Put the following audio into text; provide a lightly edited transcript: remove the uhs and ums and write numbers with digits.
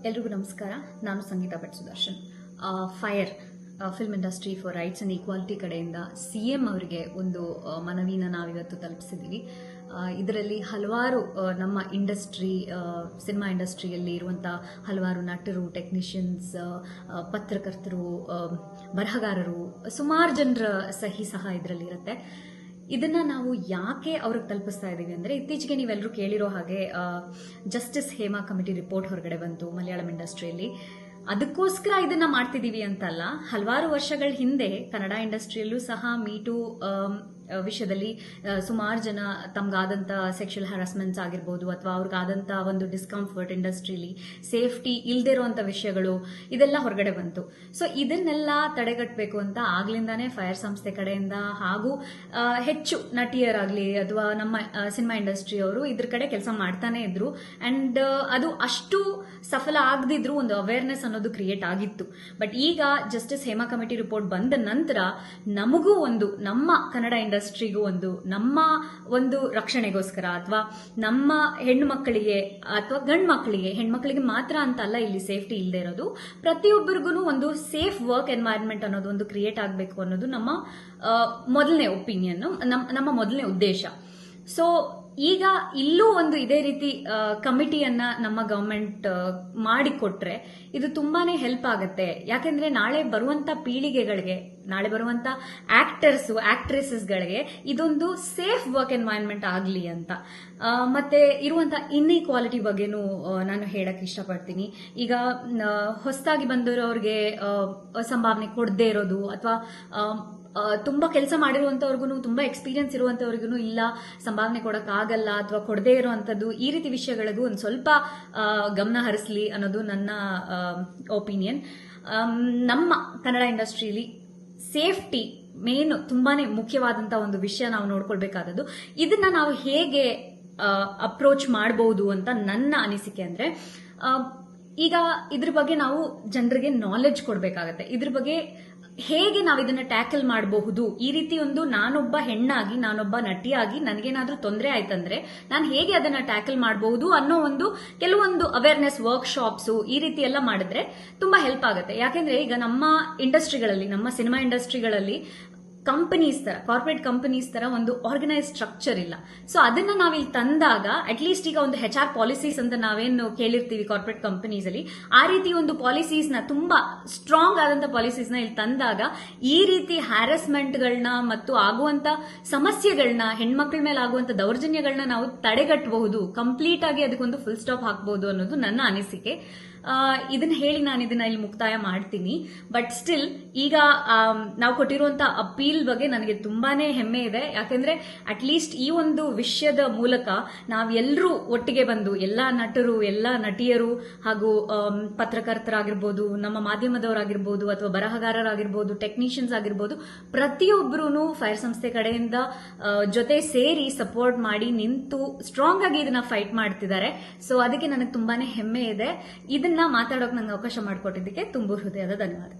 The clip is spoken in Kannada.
ಎಲ್ರಿಗೂ ನಮಸ್ಕಾರ. ನಾನು Sangeetha Bhat Sudarshan. FIRE film industry for rights and equality ಕಡೆಯಿಂದ CM ಅವರಿಗೆ ಒಂದು ಮನವಿನ ನಾವಿವತ್ತು ತಲುಪಿಸಿದ್ದೀವಿ. ಇದರಲ್ಲಿ ಹಲವಾರು ನಮ್ಮ ಇಂಡಸ್ಟ್ರಿ, ಸಿನಿಮಾ ಇಂಡಸ್ಟ್ರಿಯಲ್ಲಿ ಇರುವಂಥ ಹಲವಾರು ನಟರು, ಟೆಕ್ನಿಷಿಯನ್ಸ್, ಪತ್ರಕರ್ತರು, ಬರಹಗಾರರು, ಸುಮಾರು ಜನರ ಸಹಿ ಸಹ ಇದರಲ್ಲಿ ಇರುತ್ತೆ. ಇದನ್ನ ನಾವು ಯಾಕೆ ಅವ್ರಿಗೆ ತಲುಪಿಸ್ತಾ ಇದ್ದೀವಿ ಅಂದರೆ, ಇತ್ತೀಚೆಗೆ ನೀವೆಲ್ಲರೂ ಕೇಳಿರೋ ಹಾಗೆ ಜಸ್ಟಿಸ್ ಹೇಮಾ ಕಮಿಟಿ ರಿಪೋರ್ಟ್ ಹೊರಗಡೆ ಬಂತು ಮಲಯಾಳಂ ಇಂಡಸ್ಟ್ರಿಯಲ್ಲಿ. ಅದಕ್ಕೋಸ್ಕರ ಇದನ್ನ ಮಾಡ್ತಿದ್ದೀವಿ ಅಂತಲ್ಲ, ಹಲವಾರು ವರ್ಷಗಳ ಹಿಂದೆ ಕನ್ನಡ ಇಂಡಸ್ಟ್ರಿಯಲ್ಲೂ ಸಹ ಮೀಟು ವಿಷಯದಲ್ಲಿ ಸುಮಾರು ಜನ ತಮ್ಗಾದಂಥ ಸೆಕ್ಷುವಲ್ ಹರಾಸ್ಮೆಂಟ್ಸ್ ಆಗಿರ್ಬೋದು, ಅಥವಾ ಅವ್ರಿಗಾದಂಥ ಒಂದು ಡಿಸ್ಕಂಫರ್ಟ್ ಇಂಡಸ್ಟ್ರಿಲಿ, ಸೇಫ್ಟಿ ಇಲ್ಲದೆ ಇರುವಂಥ ವಿಷಯಗಳು, ಇದೆಲ್ಲ ಹೊರಗಡೆ ಬಂತು. ಸೊ ಇದನ್ನೆಲ್ಲ ತಡೆಗಟ್ಟಬೇಕು ಅಂತ ಆಗ್ಲಿಂದಾನೇ ಫೈರ್ ಸಂಸ್ಥೆ ಕಡೆಯಿಂದ ಹಾಗೂ ಹೆಚ್ಚು ನಟಿಯರಾಗಲಿ ಅಥವಾ ನಮ್ಮ ಸಿನಿಮಾ ಇಂಡಸ್ಟ್ರಿಯವರು ಇದ್ರ ಕಡೆ ಕೆಲಸ ಮಾಡ್ತಾನೆ ಇದ್ರು. ಅಂಡ್ ಅದು ಅಷ್ಟು ಸಫಲ ಆಗದಿದ್ರು ಒಂದು ಅವೇರ್ನೆಸ್ ಅನ್ನೋದು ಕ್ರಿಯೇಟ್ ಆಗಿತ್ತು. ಬಟ್ ಈಗ ಜಸ್ಟಿಸ್ ಹೇಮಾ ಕಮಿಟಿ ರಿಪೋರ್ಟ್ ಬಂದ ನಂತರ ನಮಗೂ ಒಂದು, ನಮ್ಮ ಕನ್ನಡ ಇಂಡಸ್ಟ್ರಿಗೂ ನಮ್ಮ ಒಂದು ರಕ್ಷಣೆಗೋಸ್ಕರ, ಅಥವಾ ನಮ್ಮ ಹೆಣ್ಣು ಮಕ್ಕಳಿಗೆ ಅಥವಾ ಗಂಡು ಮಕ್ಕಳಿಗೆ, ಹೆಣ್ಮಕ್ಳಿಗೆ ಮಾತ್ರ ಅಂತ ಅಲ್ಲ ಇಲ್ಲಿ ಸೇಫ್ಟಿ ಇಲ್ಲದೆ ಇರೋದು, ಪ್ರತಿಯೊಬ್ಬರಿಗೂ ಒಂದು ಸೇಫ್ ವರ್ಕ್ ಎನ್ವೈರನ್ಮೆಂಟ್ ಅನ್ನೋದು ಒಂದು ಕ್ರಿಯೇಟ್ ಆಗಬೇಕು ಅನ್ನೋದು ನಮ್ಮ ಮೊದಲನೇ ಒಪಿನಿಯನ್, ನಮ್ಮ ಮೊದಲನೇ ಉದ್ದೇಶ. ಸೊ ಈಗ ಇಲ್ಲೂ ಒಂದು ಇದೇ ರೀತಿ ಕಮಿಟಿಯನ್ನ ನಮ್ಮ ಗವರ್ಮೆಂಟ್ ಮಾಡಿಕೊಟ್ರೆ ಇದು ತುಂಬಾನೇ ಹೆಲ್ಪ್ ಆಗುತ್ತೆ. ಯಾಕೆಂದ್ರೆ ನಾಳೆ ಬರುವಂತ ಪೀಳಿಗೆಗಳಿಗೆ, ನಾಳೆ ಬರುವಂತ ಆಕ್ಟರ್ಸ್, ಆಕ್ಟ್ರೆಸಸ್ಗಳಿಗೆ ಇದೊಂದು ಸೇಫ್ ವರ್ಕ್ ಎನ್ವೈರನ್ಮೆಂಟ್ ಆಗಲಿ ಅಂತ. ಮತ್ತೆ ಇರುವಂತ ಇನ್ಇಕ್ವಾಲಿಟಿ ಬಗ್ಗೆನೂ ನಾನು ಹೇಳಕ್ ಇಷ್ಟಪಡ್ತೀನಿ. ಈಗ ಹೊಸದಾಗಿ ಬಂದಿರೋರಿಗೆ ಸಂಭಾವನೆ ಕೊಡದೇ ಇರೋದು, ಅಥವಾ ತುಂಬಾ ಕೆಲಸ ಮಾಡಿರುವಂತವ್ರಿಗೂ, ತುಂಬಾ ಎಕ್ಸ್ಪೀರಿಯನ್ಸ್ ಇರುವಂತವ್ರಿಗೂ ಇಲ್ಲ ಸಂಭಾವನೆ ಕೊಡಕ್ಕಾಗಲ್ಲ ಅಥವಾ ಕೊಡದೇ ಇರುವಂತದ್ದು, ಈ ರೀತಿ ವಿಷಯಗಳಿಗೂ ಒಂದು ಸ್ವಲ್ಪ ಗಮನ ಹರಿಸಲಿ ಅನ್ನೋದು ನನ್ನ ಒಪಿನಿಯನ್. ನಮ್ಮ ಕನ್ನಡ ಇಂಡಸ್ಟ್ರಿಯಲ್ಲಿ ಸೇಫ್ಟಿ ಮೇನ್ ತುಂಬಾನೇ ಮುಖ್ಯವಾದಂತಹ ಒಂದು ವಿಷಯ ನಾವು ನೋಡ್ಕೊಳ್ಬೇಕಾದದ್ದು. ಇದನ್ನ ನಾವು ಹೇಗೆ ಅಪ್ರೋಚ್ ಮಾಡಬಹುದು ಅಂತ ನನ್ನ ಅನಿಸಿಕೆ. ಅಂದ್ರೆ ಈಗ ಇದ್ರ ಬಗ್ಗೆ ನಾವು ಜನರಿಗೆ ನಾಲೆಡ್ಜ್ ಕೊಡಬೇಕಾಗತ್ತೆ. ಇದ್ರ ಬಗ್ಗೆ ಹೇಗೆ ನಾವು ಇದನ್ನ ಟ್ಯಾಕಲ್ ಮಾಡಬಹುದು, ಈ ರೀತಿ ಒಂದು ನಾನೊಬ್ಬ ಹೆಣ್ಣಾಗಿ, ನಾನೊಬ್ಬ ನಟಿಯಾಗಿ ನನಗೇನಾದ್ರೂ ತೊಂದರೆ ಆಯ್ತಂದ್ರೆ ನಾನು ಹೇಗೆ ಅದನ್ನ ಟ್ಯಾಕಲ್ ಮಾಡಬಹುದು ಅನ್ನೋ ಒಂದು ಕೆಲವೊಂದು ಅವೇರ್ನೆಸ್ ವರ್ಕ್ಶಾಪ್ಸ್ ಈ ರೀತಿ ಎಲ್ಲ ಮಾಡಿದ್ರೆ ತುಂಬಾ ಹೆಲ್ಪ್ ಆಗುತ್ತೆ. ಯಾಕೆಂದ್ರೆ ಈಗ ನಮ್ಮ ಇಂಡಸ್ಟ್ರಿಗಳಲ್ಲಿ, ನಮ್ಮ ಸಿನಿಮಾ ಇಂಡಸ್ಟ್ರಿಗಳಲ್ಲಿ ಕಂಪನೀಸ್ ತರ, ಕಾರ್ಪೊರೇಟ್ ಕಂಪನೀಸ್ ತರ ಒಂದು ಆರ್ಗನೈಸ್ ಸ್ಟ್ರಕ್ಚರ್ ಇಲ್ಲ. ಸೊ ಅದನ್ನ ನಾವಿಲ್ಲಿ ತಂದಾಗ, ಅಟ್ಲೀಸ್ಟ್ ಈಗ ಒಂದು HR ಪಾಲಿಸೀಸ್ ಅಂತ ನಾವೇನು ಕೇಳಿರ್ತೀವಿ ಕಾರ್ಪೊರೇಟ್ ಕಂಪನೀಸ್ ಅಲ್ಲಿ, ಆ ರೀತಿ ಒಂದು ಪಾಲಿಸೀಸ್ ನ, ತುಂಬಾ ಸ್ಟ್ರಾಂಗ್ ಆದಂತ ಪಾಲಿಸೀಸ್ ನ ಇಲ್ಲಿ ತಂದಾಗ ಈ ರೀತಿ ಹ್ಯಾರಸ್ಮೆಂಟ್ಗಳನ್ನ ಮತ್ತು ಆಗುವಂತ ಸಮಸ್ಯೆಗಳನ್ನ, ಹೆಣ್ಮಕ್ಳ ಮೇಲೆ ಆಗುವಂತ ದೌರ್ಜನ್ಯಗಳನ್ನ ನಾವು ತಡೆಗಟ್ಟಬಹುದು, ಕಂಪ್ಲೀಟ್ ಆಗಿ ಅದಕ್ಕೊಂದು ಫುಲ್ ಸ್ಟಾಪ್ ಹಾಕಬಹುದು ಅನ್ನೋದು ನನ್ನ ಅನಿಸಿಕೆ. ಇದನ್ನ ಹೇಳಿ ನಾನು ಇದನ್ನ ಇಲ್ಲಿ ಮುಕ್ತಾಯ ಮಾಡ್ತೀನಿ. ಬಟ್ ಸ್ಟಿಲ್ ಈಗ ನಾವು ಕೊಟ್ಟಿರುವಂತ ಅಪೀಲ್ ಬಗ್ಗೆ ನನಗೆ ತುಂಬಾನೇ ಹೆಮ್ಮೆ ಇದೆ. ಯಾಕೆಂದ್ರೆ ಅಟ್ಲೀಸ್ಟ್ ಈ ಒಂದು ವಿಷಯದ ಮೂಲಕ ನಾವೆಲ್ಲರೂ ಒಟ್ಟಿಗೆ ಬಂದು, ಎಲ್ಲಾ ನಟರು, ಎಲ್ಲಾ ನಟಿಯರು ಹಾಗೂ ಪತ್ರಕರ್ತರಾಗಿರ್ಬೋದು, ನಮ್ಮ ಮಾಧ್ಯಮದವರಾಗಿರ್ಬೋದು, ಅಥವಾ ಬರಹಗಾರರಾಗಿರ್ಬೋದು, ಟೆಕ್ನಿಷಿಯನ್ಸ್ ಆಗಿರ್ಬೋದು, ಪ್ರತಿಯೊಬ್ಬರೂ ಫೈರ್ ಸಂಸ್ಥೆ ಕಡೆಯಿಂದ ಜೊತೆ ಸೇರಿ ಸಪೋರ್ಟ್ ಮಾಡಿ ನಿಂತು ಸ್ಟ್ರಾಂಗ್ ಆಗಿ ಇದನ್ನ ಫೈಟ್ ಮಾಡ್ತಿದ್ದಾರೆ. ಸೊ ಅದಕ್ಕೆ ನನಗೆ ತುಂಬಾನೇ ಹೆಮ್ಮೆ ಇದೆ. ಇದನ್ನ ಮಾತಾಡೋಕೆ ನಂಗೆ ಅವಕಾಶ ಮಾಡಿಕೊಟ್ಟಿದ್ದಕ್ಕೆ ತುಂಬ ಹೃದಯದ ಧನ್ಯವಾದ.